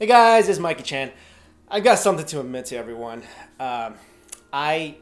Hey guys, it's Mikexingchen. I got something to admit to everyone. I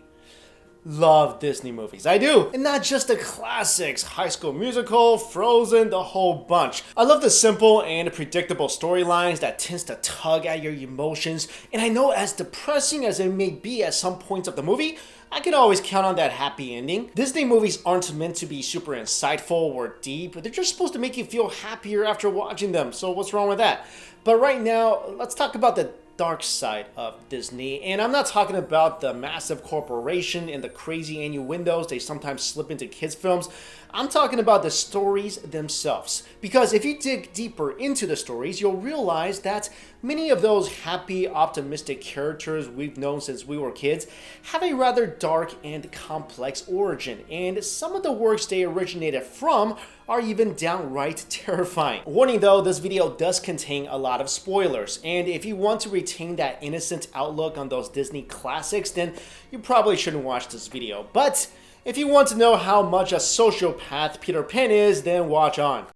love Disney movies. I do. And not just the classics, High School Musical, Frozen, the whole bunch. I love the simple and predictable storylines that tends to tug at your emotions. And I know as depressing as it may be at some points of the movie, I can always count on that happy ending. Disney movies aren't meant to be super insightful or deep. They're just supposed to make you feel happier after watching them. So what's wrong with that? But right now, let's talk about the dark side of Disney, and I'm not talking about the massive corporation and the crazy innuendos they sometimes slip into kids' films. I'm talking about the stories themselves. Because if you dig deeper into the stories, you'll realize that many of those happy, optimistic characters we've known since we were kids have a rather dark and complex origin, and some of the works they originated from are even downright terrifying. Warning though, this video does contain a lot of spoilers, and if you want to retain that innocent outlook on those Disney classics, then you probably shouldn't watch this video. But if you want to know how much a sociopath Peter Pan is, then watch on.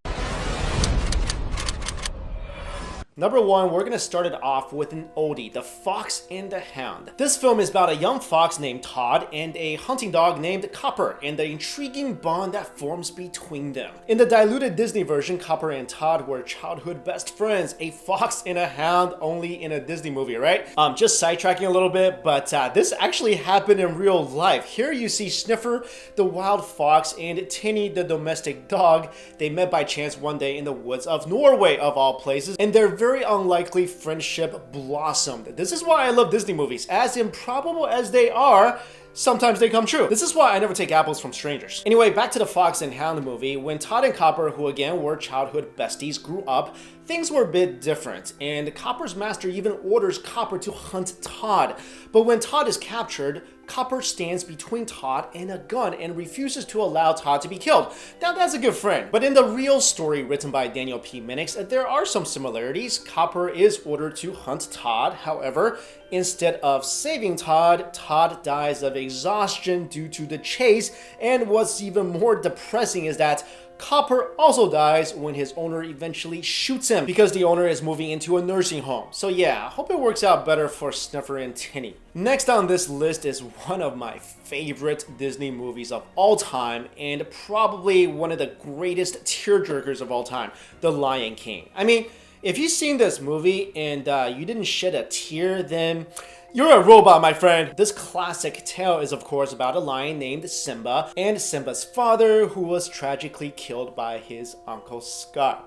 Number one, we're gonna start it off with an oldie, The Fox and the Hound. This film is about a young fox named Todd and a hunting dog named Copper, and the intriguing bond that forms between them. In the diluted Disney version, Copper and Todd were childhood best friends, a fox and a hound, only in a Disney movie, right? Just sidetracking a little bit, but this actually happened in real life. Here you see Sniffer, the wild fox, and Tinny, the domestic dog. They met by chance one day in the woods of Norway, of all places, and their very unlikely friendship blossomed. This is why I love Disney movies. As improbable as they are, sometimes they come true. This is why I never take apples from strangers. Anyway, back to the Fox and Hound movie. When Todd and Copper, who again were childhood besties, grew up, things were a bit different, and Copper's master even orders Copper to hunt Todd. But when Todd is captured, Copper stands between Todd and a gun and refuses to allow Todd to be killed. Now that's a good friend. But in the real story written by Daniel P. Minix, there are some similarities. Copper is ordered to hunt Todd. However, instead of saving Todd, Todd dies of exhaustion due to the chase. And what's even more depressing is that Copper also dies when his owner eventually shoots him because the owner is moving into a nursing home. So yeah, I hope it works out better for Sniffer and Tinny. Next on this list is one of my favorite Disney movies of all time, and probably one of the greatest tearjerkers of all time, The Lion King. I mean, if you've seen this movie and you didn't shed a tear, then you're a robot, my friend. This classic tale is of course about a lion named Simba and Simba's father, who was tragically killed by his Uncle Scar.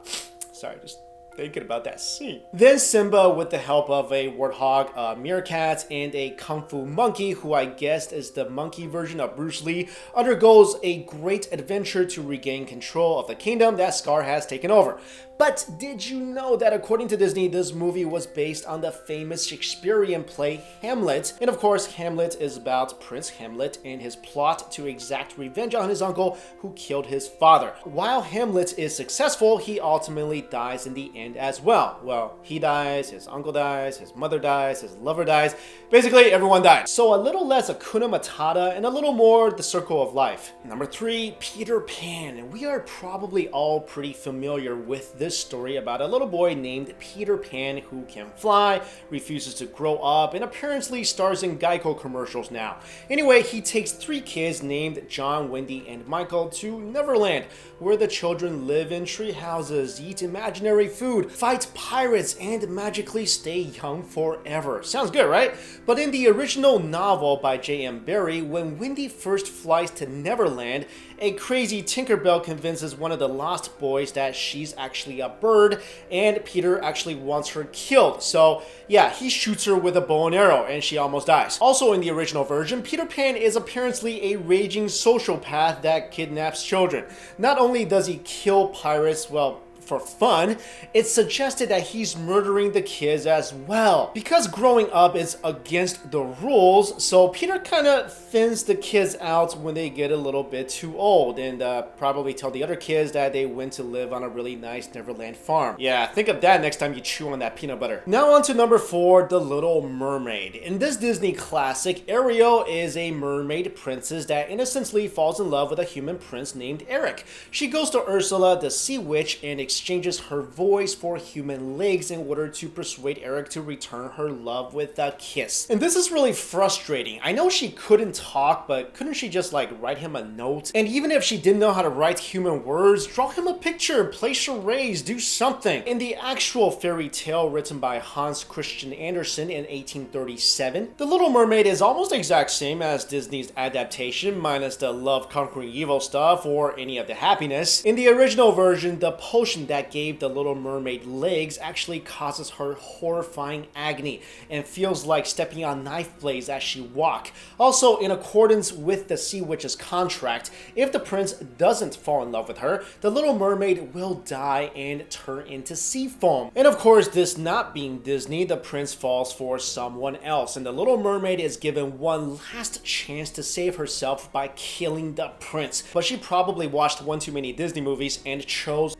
Sorry, just thinking about that scene. Then Simba, with the help of a warthog, a meerkat, and a kung fu monkey, who I guessed is the monkey version of Bruce Lee, undergoes a great adventure to regain control of the kingdom that Scar has taken over. But did you know that according to Disney, this movie was based on the famous Shakespearean play Hamlet? And of course, Hamlet is about Prince Hamlet and his plot to exact revenge on his uncle who killed his father. While Hamlet is successful, he ultimately dies in the end as well. Well, he dies, his uncle dies, his mother dies, his lover dies. Basically, everyone died. So a little less Hakuna Matata and a little more the circle of life. Number three, Peter Pan. And we are probably all pretty familiar with this story about a little boy named Peter Pan who can fly, refuses to grow up, and apparently stars in Geico commercials now. Anyway, he takes three kids named John, Wendy, and Michael to Neverland, where the children live in tree houses, eat imaginary food, fight pirates, and magically stay young forever. Sounds good, right? But in the original novel by J.M. Barrie, when Wendy first flies to Neverland, a crazy Tinkerbell convinces one of the lost boys that she's actually a bird, and Peter actually wants her killed. So yeah, he shoots her with a bow and arrow, and she almost dies. Also in the original version, Peter Pan is apparently a raging sociopath that kidnaps children. Not only does he kill pirates, well, for fun, it's suggested that he's murdering the kids as well. Because growing up is against the rules, so Peter kind of thins the kids out when they get a little bit too old, and probably tell the other kids that they went to live on a really nice Neverland farm. Yeah, think of that next time you chew on that peanut butter. Now on to number four, The Little Mermaid. In this Disney classic, Ariel is a mermaid princess that innocently falls in love with a human prince named Eric. She goes to Ursula, the sea witch, and exchanges her voice for human legs in order to persuade Eric to return her love with a kiss. And this is really frustrating. I know she couldn't talk, but couldn't she just like write him a note? And even if she didn't know how to write human words, draw him a picture, play charades, do something. In the actual fairy tale written by Hans Christian Andersen in 1837, The Little Mermaid is almost the exact same as Disney's adaptation, minus the love conquering evil stuff or any of the happiness. In the original version, the potion that gave the Little Mermaid legs actually causes her horrifying agony and feels like stepping on knife blades as she walks. Also, in accordance with the Sea Witch's contract, if the prince doesn't fall in love with her, the Little Mermaid will die and turn into sea foam. And of course, this not being Disney, the prince falls for someone else, and the Little Mermaid is given one last chance to save herself by killing the prince. But she probably watched one too many Disney movies and chose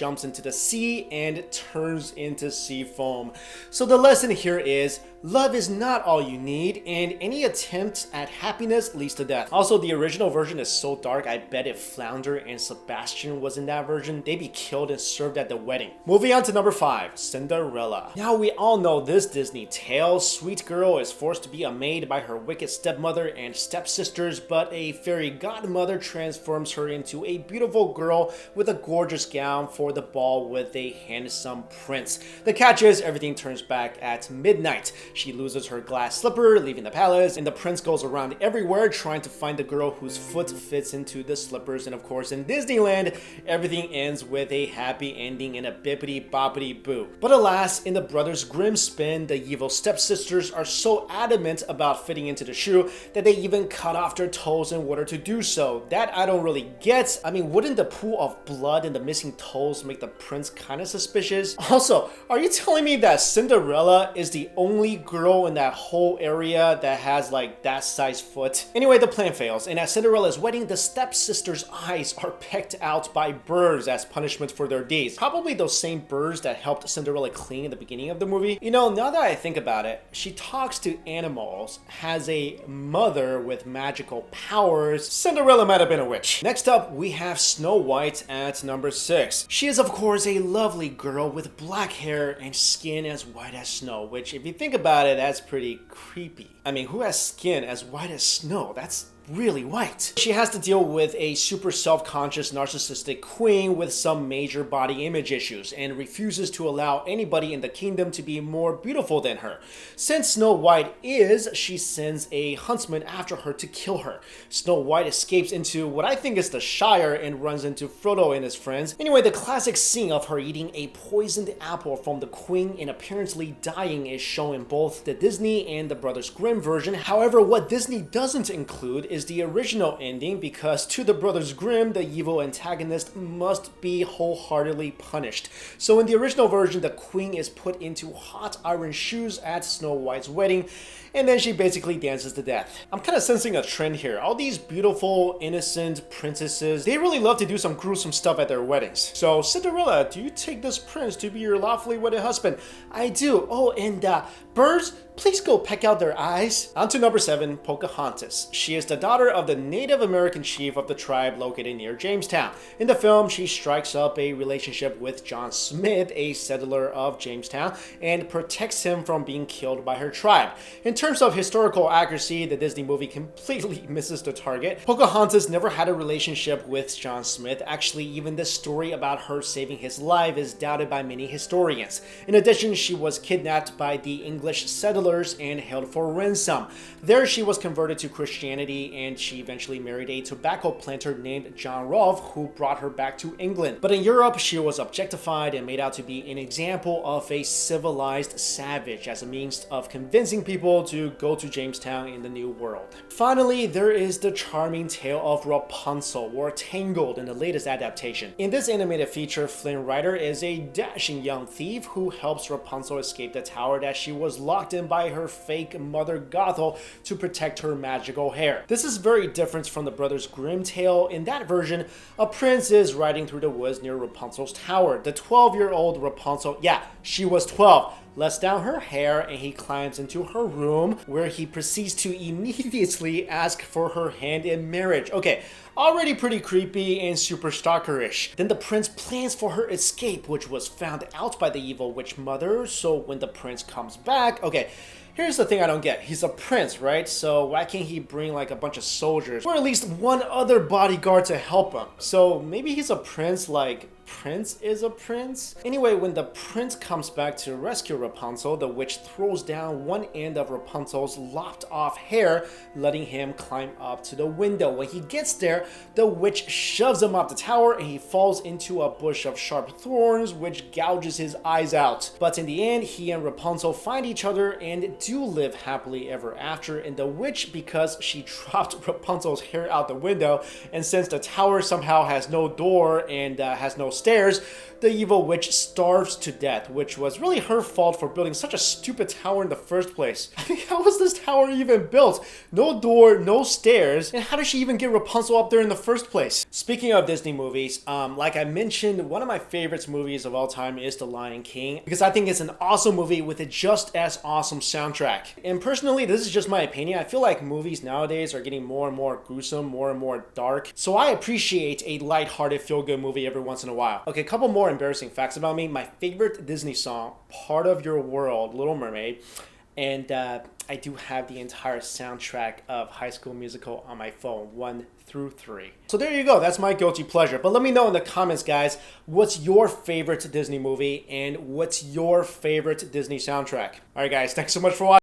jumps into the sea and turns into sea foam. So the lesson here is, love is not all you need, and any attempt at happiness leads to death. Also, the original version is so dark, I bet if Flounder and Sebastian was in that version, they'd be killed and served at the wedding. Moving on to number 5, Cinderella. Now we all know this Disney tale. Sweet girl is forced to be a maid by her wicked stepmother and stepsisters, but a fairy godmother transforms her into a beautiful girl with a gorgeous gown for the ball with a handsome prince. The catch is everything turns back at midnight. She loses her glass slipper, leaving the palace, and the prince goes around everywhere trying to find the girl whose foot fits into the slippers. And of course, in Disneyland, everything ends with a happy ending and a bippity boppity boo. But alas, in the Brothers Grimm spin, the evil stepsisters are so adamant about fitting into the shoe that they even cut off their toes in order to do so. That I don't really get. I mean, wouldn't the pool of blood and the missing toes make the prince kind of suspicious? Also, are you telling me that Cinderella is the only girl in that whole area that has like that size foot? Anyway, the plan fails, and at Cinderella's wedding, the stepsisters' eyes are pecked out by birds as punishment for their deeds. Probably those same birds that helped Cinderella clean in the beginning of the movie. You know, now that I think about it, she talks to animals, has a mother with magical powers. Cinderella might have been a witch. Next up, we have Snow White at number 6. She is of course a lovely girl with black hair and skin as white as snow, which if you think about it, that's pretty creepy. I mean, who has skin as white as snow? That's really white. She has to deal with a super self-conscious narcissistic queen with some major body image issues and refuses to allow anybody in the kingdom to be more beautiful than her. Since Snow White is, she sends a huntsman after her to kill her. Snow White escapes into what I think is the Shire and runs into Frodo and his friends. Anyway, the classic scene of her eating a poisoned apple from the queen and apparently dying is shown in both the Disney and the Brothers Grimm version. However, what Disney doesn't include is the original ending, because to the Brothers Grimm, the evil antagonist must be wholeheartedly punished. So in the original version, the queen is put into hot iron shoes at Snow White's wedding, and then she basically dances to death. I'm kind of sensing a trend here. All these beautiful, innocent princesses, they really love to do some gruesome stuff at their weddings. So Cinderella, do you take this prince to be your lawfully wedded husband? I do. Oh, and birds, please go peck out their eyes. On to number 7, Pocahontas. She is the daughter of the Native American chief of the tribe located near Jamestown. In the film, she strikes up a relationship with John Smith, a settler of Jamestown, and protects him from being killed by her tribe. In terms of historical accuracy, the Disney movie completely misses the target. Pocahontas never had a relationship with John Smith. Actually, even the story about her saving his life is doubted by many historians. In addition, she was kidnapped by the English settlers and held for ransom. There, she was converted to Christianity, and she eventually married a tobacco planter named John Rolfe, who brought her back to England. But in Europe, she was objectified and made out to be an example of a civilized savage as a means of convincing people to go to Jamestown in the New World. Finally, there is the charming tale of Rapunzel, or Tangled in the latest adaptation. In this animated feature, Flynn Rider is a dashing young thief who helps Rapunzel escape the tower that she was locked in by her fake mother Gothel to protect her magical hair. This is very different from the Brothers Grimm tale. In that version, a prince is riding through the woods near Rapunzel's tower. The 12-year-old Rapunzel, yeah, she was 12, lets down her hair and he climbs into her room, where he proceeds to immediately ask for her hand in marriage. Okay, Already pretty creepy and super stalkerish. Then the prince plans for her escape, which was found out by the evil witch mother. So when the prince comes back, okay, here's the thing I don't get. He's a prince, right? So why can't he bring like a bunch of soldiers or at least one other bodyguard to help him? So maybe he's a prince like Prince is a prince? Anyway, when the prince comes back to rescue Rapunzel, the witch throws down one end of Rapunzel's lopped off hair, letting him climb up to the window. When he gets there, the witch shoves him up the tower and he falls into a bush of sharp thorns, which gouges his eyes out. But in the end, he and Rapunzel find each other and do live happily ever after. And the witch, because she dropped Rapunzel's hair out the window, and since the tower somehow has no door and has no stairs, the evil witch starves to death, which was really her fault for building such a stupid tower in the first place. I mean, how was this tower even built? No door, no stairs, and how did she even get Rapunzel up there in the first place? Speaking of Disney movies, like I mentioned, one of my favorite movies of all time is The Lion King, because I think it's an awesome movie with a just as awesome soundtrack. And personally, this is just my opinion, I feel like movies nowadays are getting more and more gruesome, more and more dark, so I appreciate a lighthearted feel-good movie every once in a while. Okay, a couple more embarrassing facts about me. My favorite Disney song, Part of Your World, Little Mermaid, and I do have the entire soundtrack of High School Musical on my phone, 1 through 3. So there you go, that's my guilty pleasure. But let me know in the comments, guys, what's your favorite Disney movie and what's your favorite Disney soundtrack? Alright guys, thanks so much for watching.